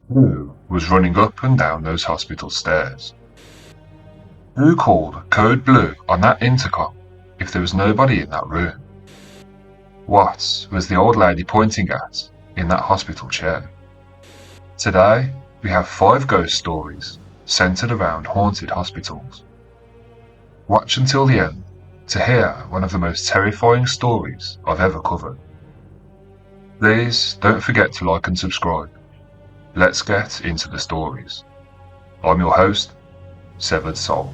Who was running up and down those hospital stairs? Who called code blue on that intercom if there was nobody in that room? What was the old lady pointing at in that hospital chair? Today, we have 5 ghost stories centered around haunted hospitals. Watch until the end to hear one of the most terrifying stories I've ever covered. Please don't forget to like and subscribe. Let's get into the stories. I'm your host, Severed Soul.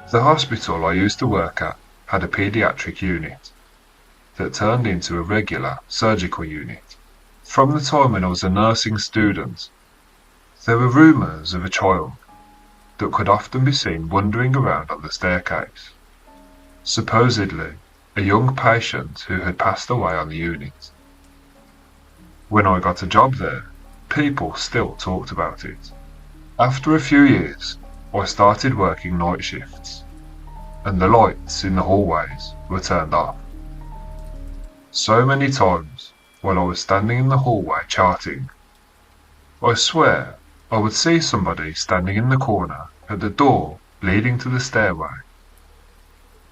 The hospital I used to work at had a paediatric unit that turned into a regular surgical unit. From the time when I was a nursing student, there were rumours of a child that could often be seen wandering around on the staircase. Supposedly, a young patient who had passed away on the unit. When I got a job there, people still talked about it. After a few years, I started working night shifts, and the lights in the hallways were turned off. So many times, while I was standing in the hallway charting, I swear I would see somebody standing in the corner at the door leading to the stairway.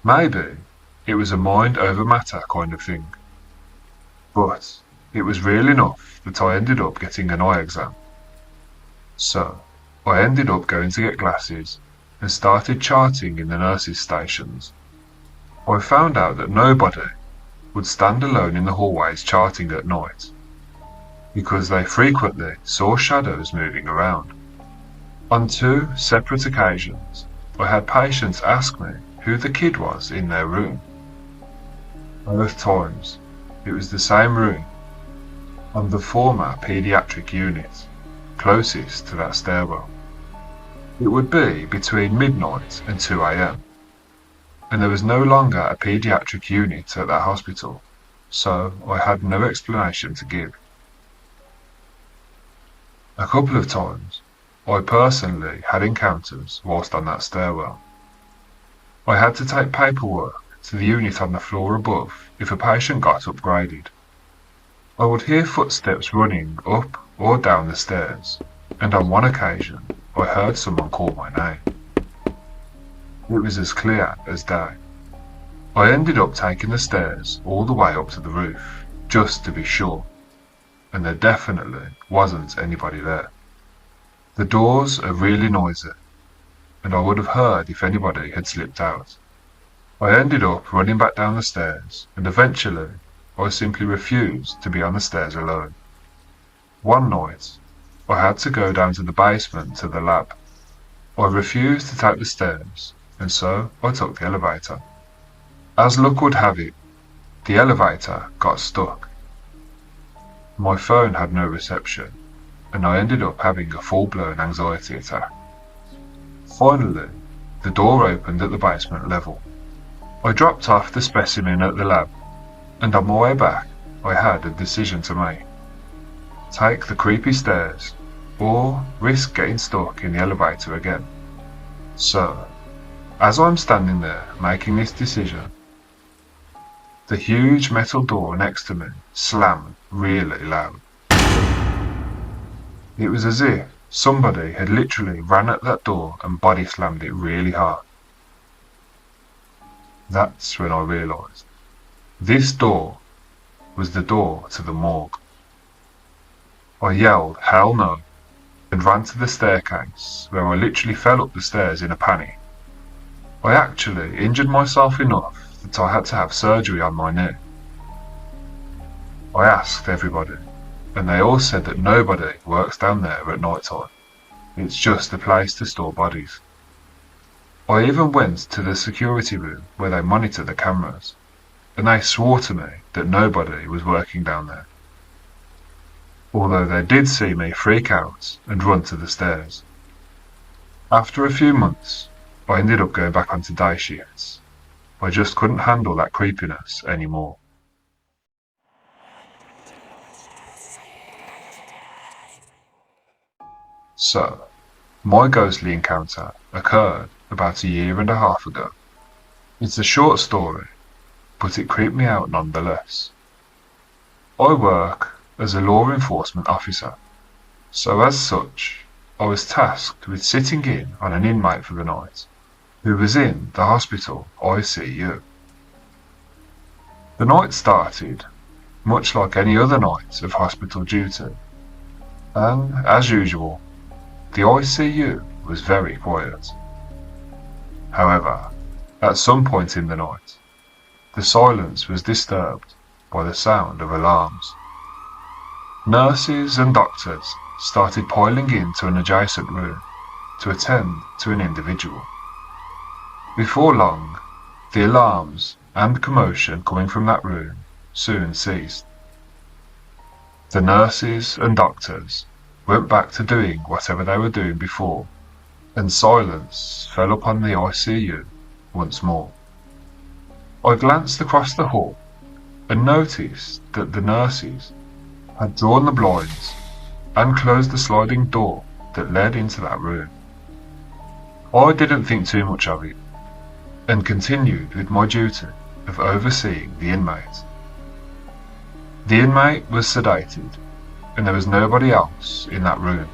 Maybe it was a mind over matter kind of thing, but it was real enough that I ended up getting an eye exam. So I ended up going to get glasses and started charting in the nurses' stations. I found out that nobody would stand alone in the hallways charting at night, because they frequently saw shadows moving around. On 2 separate occasions, I had patients ask me who the kid was in their room. Both times, it was the same room, on the former paediatric unit, closest to that stairwell. It would be between midnight and 2 a.m, and there was no longer a paediatric unit at that hospital, so I had no explanation to give. A couple of times, I personally had encounters whilst on that stairwell. I had to take paperwork to the unit on the floor above if a patient got upgraded. I would hear footsteps running up or down the stairs, and on one occasion I heard someone call my name. It was as clear as day. I ended up taking the stairs all the way up to the roof, just to be sure, and there definitely wasn't anybody there. The doors are really noisy, and I would have heard if anybody had slipped out. I ended up running back down the stairs, and eventually I simply refused to be on the stairs alone. One night, I had to go down to the basement to the lab. I refused to take the stairs, and so I took the elevator. As luck would have it, the elevator got stuck. My phone had no reception, and I ended up having a full-blown anxiety attack. Finally, the door opened at the basement level. I dropped off the specimen at the lab, and on my way back, I had a decision to make. Take the creepy stairs, or risk getting stuck in the elevator again. So, as I'm standing there making this decision, the huge metal door next to me slammed really loud. It was as if somebody had literally ran at that door and body slammed it really hard. That's when I realised. This door was the door to the morgue. I yelled, "Hell no," and ran to the staircase, where I literally fell up the stairs in a panic. I actually injured myself enough that I had to have surgery on my knee. I asked everybody, and they all said that nobody works down there at night time. It's just a place to store bodies. I even went to the security room where they monitor the cameras, and they swore to me that nobody was working down there. Although they did see me freak out and run to the stairs. After a few months, I ended up going back onto day shifts. I just couldn't handle that creepiness anymore. So, My ghostly encounter occurred about a year and a half ago. It's a short story, but it creeped me out nonetheless. I work as a law enforcement officer, so as such, I was tasked with sitting in on an inmate for the night, who was in the hospital ICU. The night started much like any other night of hospital duty, and as usual, the ICU was very quiet. However, at some point in the night, the silence was disturbed by the sound of alarms. Nurses and doctors started piling into an adjacent room to attend to an individual. Before long, the alarms and commotion coming from that room soon ceased. The nurses and doctors went back to doing whatever they were doing before, and silence fell upon the ICU once more. I glanced across the hall and noticed that the nurses had drawn the blinds and closed the sliding door that led into that room. I didn't think too much of it and continued with my duty of overseeing the inmate. The inmate was sedated and there was nobody else in that room.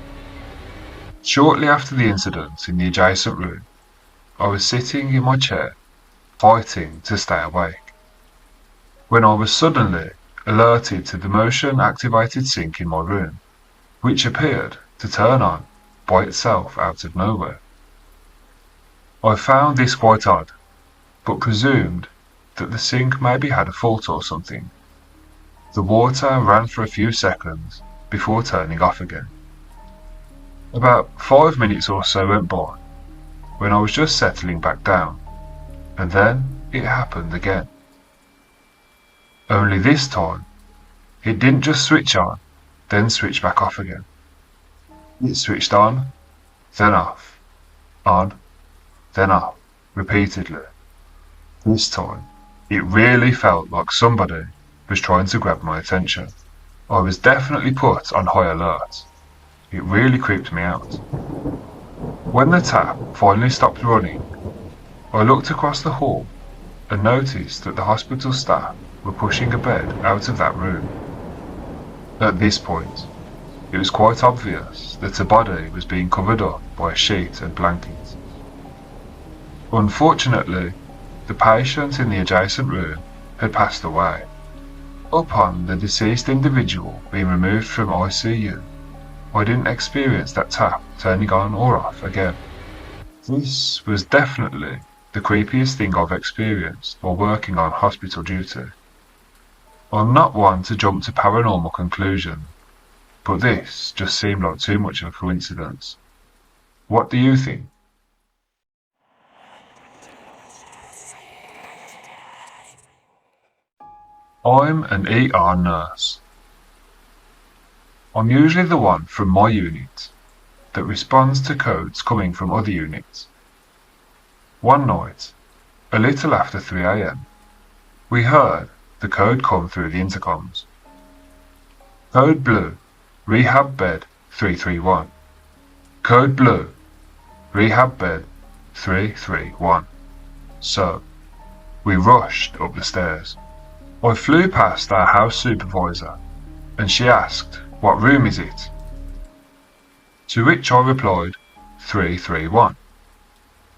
Shortly after the incident in the adjacent room, I was sitting in my chair, fighting to stay awake, when I was suddenly alerted to the motion-activated sink in my room, which appeared to turn on by itself out of nowhere. I found this quite odd, but presumed that the sink maybe had a fault or something. The water ran for a few seconds before turning off again. About 5 minutes or so went by when I was just settling back down, and then it happened again. Only this time, it didn't just switch on, then switch back off again. It switched on, then off, on, then off, repeatedly. This time, it really felt like somebody was trying to grab my attention. I was definitely put on high alert. It really creeped me out. When the tap finally stopped running, I looked across the hall and noticed that the hospital staff were pushing a bed out of that room. At this point, it was quite obvious that a body was being covered up by a sheet and blanket. Unfortunately, the patient in the adjacent room had passed away. Upon the deceased individual being removed from ICU, I didn't experience that tap turning on or off again. This was definitely the creepiest thing I've experienced while working on hospital duty. I'm not one to jump to paranormal conclusions, but this just seemed like too much of a coincidence. What do you think? I'm an ER nurse. I'm usually the one from my unit that responds to codes coming from other units. One night, a little after 3 AM, we heard the code come through the intercoms. Code blue, rehab bed 331. Code blue, rehab bed 331. So, we rushed up the stairs. I flew past our house supervisor and she asked, "What room is it?" To which I replied, 331.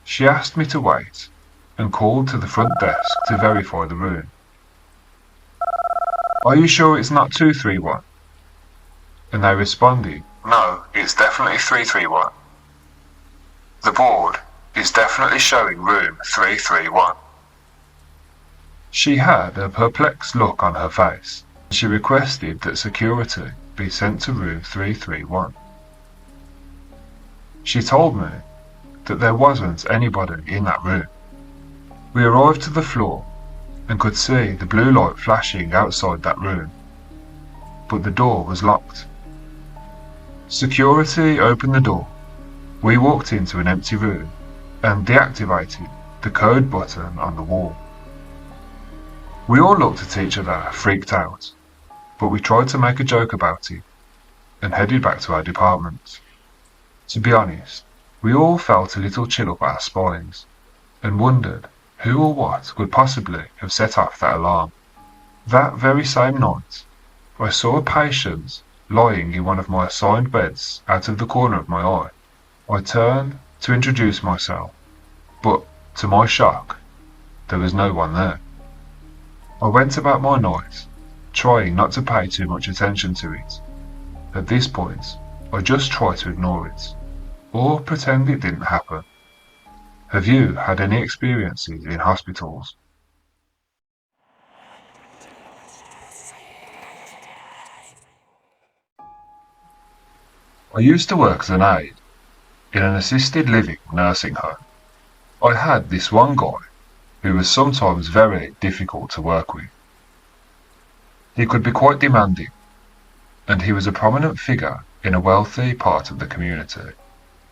She asked me to wait and called to the front desk to verify the room. "Are you sure it's not 231? And they responded, "No, it's definitely 331. The board is definitely showing room 331. She had a perplexed look on her face. She requested that security be sent to room 331. She told me that there wasn't anybody in that room. We arrived to the floor and could see the blue light flashing outside that room, but the door was locked. Security opened the door. We walked into an empty room and deactivated the code button on the wall. We all looked at each other, freaked out, but we tried to make a joke about it and headed back to our department. To be honest, We all felt a little chill up our spines, and wondered who or what could possibly have set off that alarm. That very same night, I saw a patient lying in one of my assigned beds out of the corner of my eye. I turned to introduce myself, but to my shock, there was no one there. I went about my night, trying not to pay too much attention to it. At this point, I just tried to ignore it, or pretend it didn't happen. Have you had any experiences in hospitals? I used to work as an aide in an assisted living nursing home. I had this one guy who was sometimes very difficult to work with. He could be quite demanding, and he was a prominent figure in a wealthy part of the community,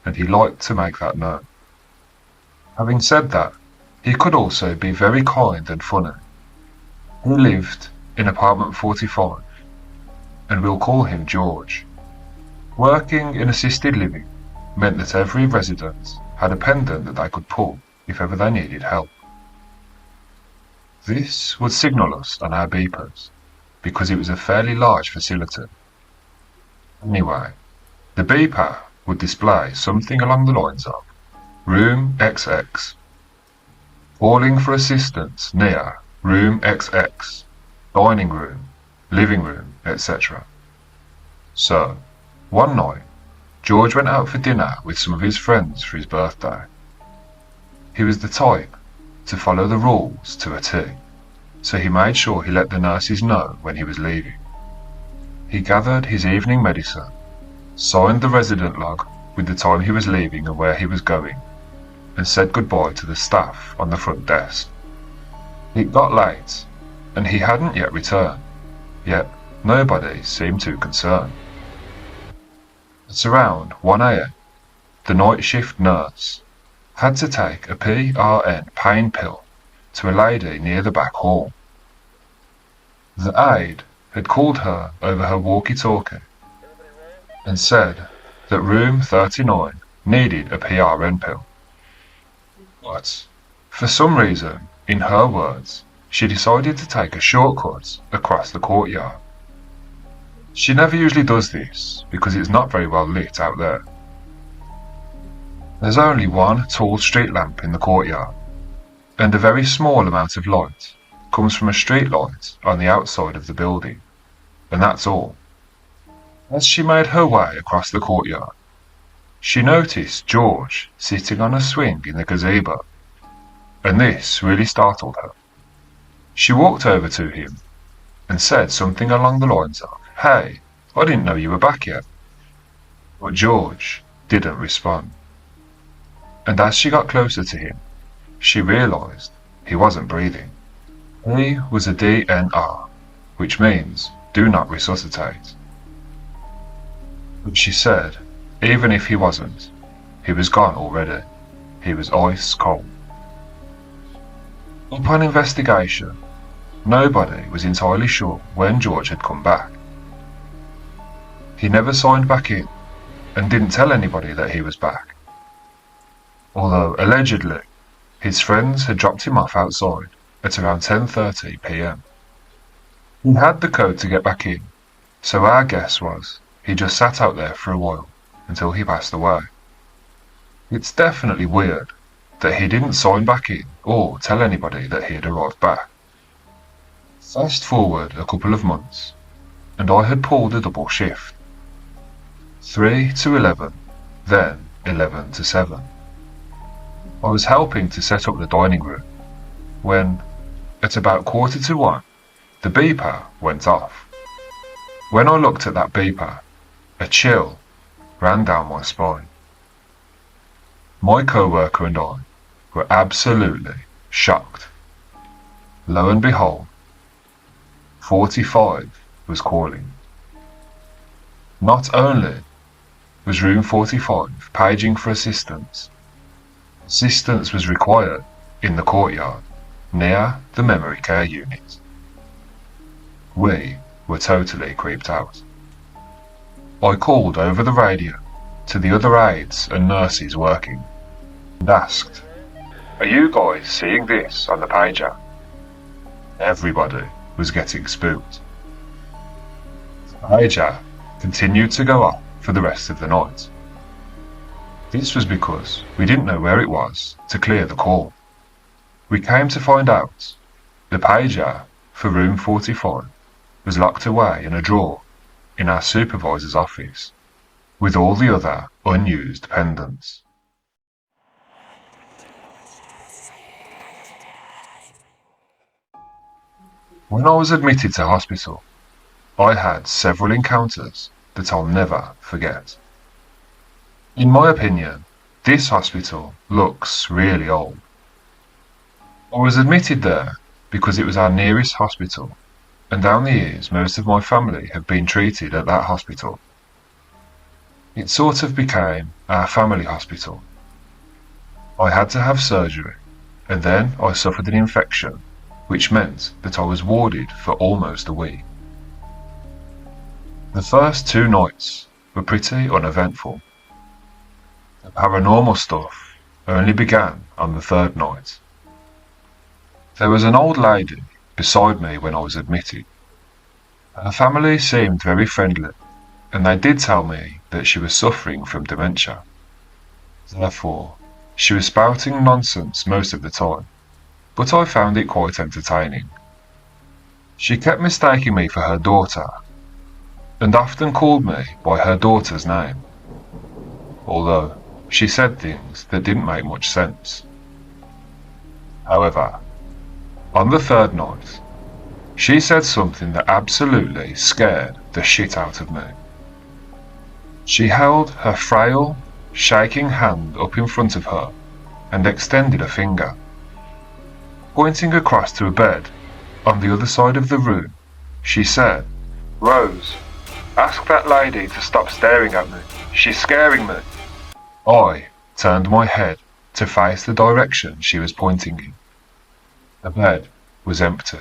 and he liked to make that known. Having said that, he could also be very kind and funny. He lived in apartment 45, and we'll call him George. Working in assisted living meant that every resident had a pendant that they could pull if ever they needed help. This would signal us on our beepers, because it was a fairly large facility. Anyway, the beeper would display something along the lines of Room XX, calling for assistance near Room XX, dining room, living room, etc. So, one night, George went out for dinner with some of his friends for his birthday. He was the type to follow the rules to a T, so he made sure he let the nurses know when he was leaving. He gathered his evening medicine, signed the resident log with the time he was leaving and where he was going, and said goodbye to the staff on the front desk. It got late, and he hadn't yet returned, yet nobody seemed too concerned. At around 1 a.m, the night shift nurse had to take a PRN pain pill to a lady near the back hall. The aide had called her over her walkie-talkie and said that room 39 needed a PRN pill. But, for some reason, in her words, she decided to take a shortcut across the courtyard. She never usually does this because it's not very well lit out there. There's only one tall street lamp in the courtyard, and a very small amount of light comes from a street light on the outside of the building, and that's all. As she made her way across the courtyard, she noticed George sitting on a swing in the gazebo, and this really startled her. She walked over to him and said something along the lines of, "Hey, I didn't know you were back yet." But George didn't respond. And as she got closer to him, she realized he wasn't breathing. He was a DNR, which means do not resuscitate. But she said, even if he wasn't, he was gone already. He was ice cold. Upon investigation, nobody was entirely sure when George had come back. He never signed back in and didn't tell anybody that he was back. Although allegedly, his friends had dropped him off outside at around 10:30 p.m. He had the code to get back in, so our guess was he just sat out there for a while until he passed away. It's definitely weird that he didn't sign back in or tell anybody that he had arrived back. Fast forward a couple of months, and I had pulled a double shift. 3 to 11, then 11 to 7. I was helping to set up the dining room, when, at about 1:45, the beeper went off. When I looked at that beeper, a chill ran down my spine. My co-worker and I were absolutely shocked. Lo and behold, 45 was calling. Not only was room 45 paging for assistance, assistance was required in the courtyard near the memory care unit. We were totally creeped out. I called over the radio to the other aides and nurses working and asked, "Are you guys seeing this on the pager?" Everybody was getting spooked. The pager continued to go off for the rest of the night. This was because we didn't know where it was to clear the call. We came to find out the pager for room 45 was locked away in a drawer in our supervisor's office with all the other unused pendants. When I was admitted to hospital, I had several encounters that I'll never forget. In my opinion, this hospital looks really old. I was admitted there because it was our nearest hospital, and down the years most of my family have been treated at that hospital. It sort of became our family hospital. I had to have surgery, and then I suffered an infection, which meant that I was warded for almost a week. The first 2 nights were pretty uneventful. The paranormal stuff only began on the 3rd night. There was an old lady beside me when I was admitted. Her family seemed very friendly, and they did tell me that she was suffering from dementia. Therefore, she was spouting nonsense most of the time, but I found it quite entertaining. She kept mistaking me for her daughter, and often called me by her daughter's name, although she said things that didn't make much sense. However, on the 3rd night, she said something that absolutely scared the shit out of me. She held her frail, shaking hand up in front of her and extended a finger. Pointing across to a bed on the other side of the room, she said, "Rose, ask that lady to stop staring at me. She's scaring me." I turned my head to face the direction she was pointing in. The bed was empty.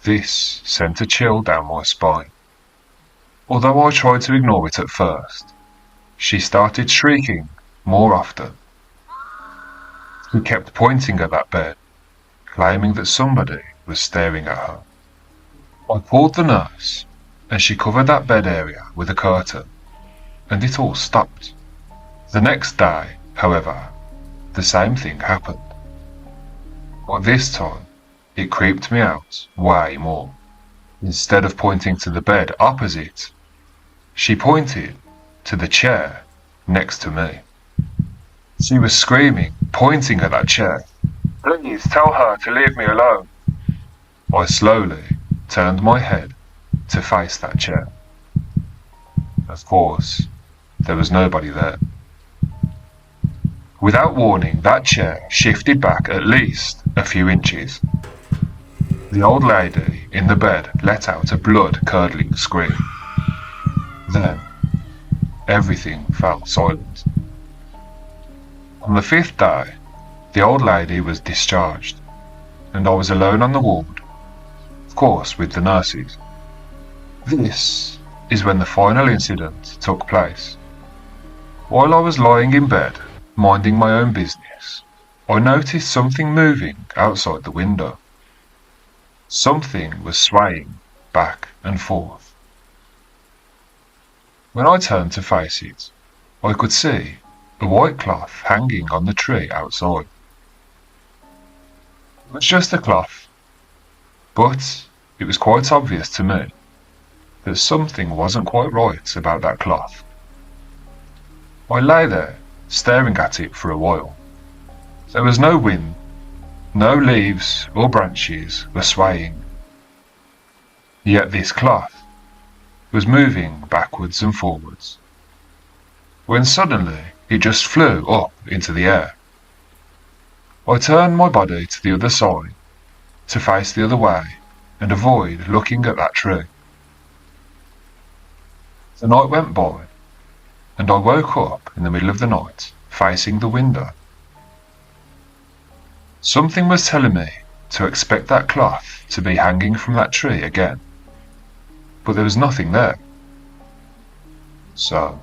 This sent a chill down my spine. Although I tried to ignore it at first, she started shrieking more often. She kept pointing at that bed, claiming that somebody was staring at her. I called the nurse, and she covered that bed area with a curtain, and it all stopped. The next day, however, the same thing happened. But this time, it creeped me out way more. Instead of pointing to the bed opposite, she pointed to the chair next to me. She was screaming, pointing at that chair. "Please tell her to leave me alone." I slowly turned my head to face that chair. Of course, there was nobody there. Without warning, that chair shifted back at least a few inches. The old lady in the bed let out a blood-curdling scream. Then, everything fell silent. On the 5th day, the old lady was discharged, and I was alone on the ward, of course with the nurses. This is when the final incident took place. While I was lying in bed, minding my own business, I noticed something moving outside the window. Something was swaying back and forth. When I turned to face it, I could see a white cloth hanging on the tree outside. It was just a cloth, but it was quite obvious to me that something wasn't quite right about that cloth. I lay there, staring at it for a while. There was no wind, no leaves or branches were swaying. Yet this cloth was moving backwards and forwards, when suddenly it just flew up into the air. I turned my body to the other side, to face the other way and avoid looking at that tree. The night went by, and I woke up in the middle of the night, facing the window. Something was telling me to expect that cloth to be hanging from that tree again, but there was nothing there. So,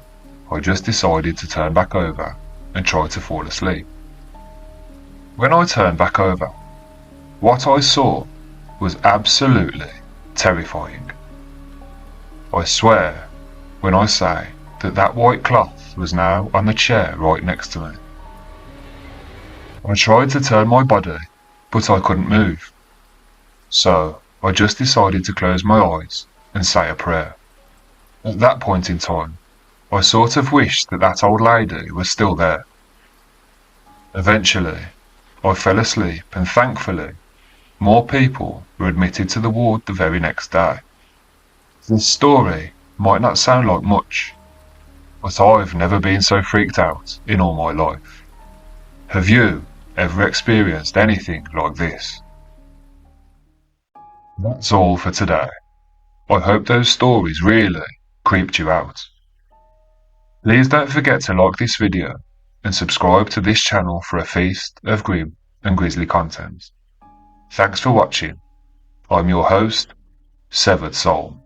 I just decided to turn back over and try to fall asleep. When I turned back over, what I saw was absolutely terrifying. I swear when I say that that white cloth was now on the chair right next to me. I tried to turn my body, but I couldn't move. So I just decided to close my eyes and say a prayer. At that point in time, I sort of wished that that old lady was still there. Eventually, I fell asleep, and thankfully, more people were admitted to the ward the very next day. This story might not sound like much, but I've never been so freaked out in all my life. Have you ever experienced anything like this? That's all for today. I hope those stories really creeped you out. Please don't forget to like this video and subscribe to this channel for a feast of grim and grisly content. Thanks for watching. I'm your host, Severed Soul.